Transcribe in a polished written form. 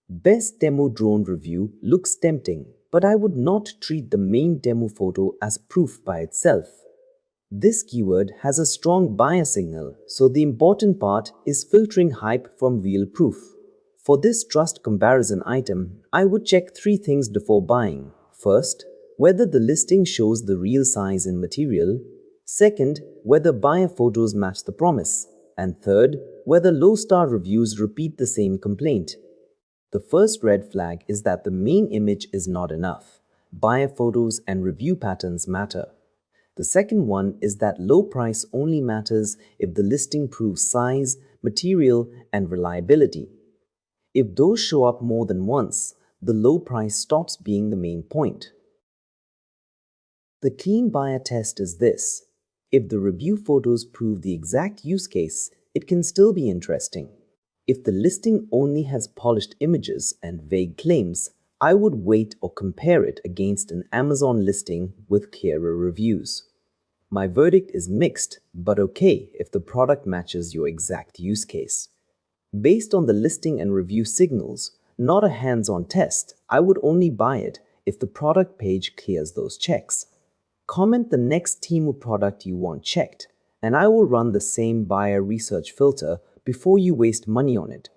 Best Temu drone review looks tempting, but I would not treat the main Temu photo as proof by itself. This keyword has a strong buyer signal, so the important part is filtering hype from real proof. For this trust comparison item, I would check three things before buying. First, whether the listing shows the real size and material. Second, whether buyer photos match the promise. And third, whether low-star reviews repeat the same complaint. The first red flag is that the main image is not enough. Buyer photos and review patterns matter. The second one is that low price only matters if the listing proves size, material, and reliability. If those show up more than once, the low price stops being the main point. The clean buyer test is this. If the review photos prove the exact use case, it can still be interesting. If the listing only has polished images and vague claims, I would wait or compare it against an Amazon listing with clearer reviews. My verdict is mixed, but okay if the product matches your exact use case. Based on the listing and review signals, not a hands-on test, I would only buy it if the product page clears those checks. Comment the next Temu product you want checked, and I will run the same buyer research filter before you waste money on it.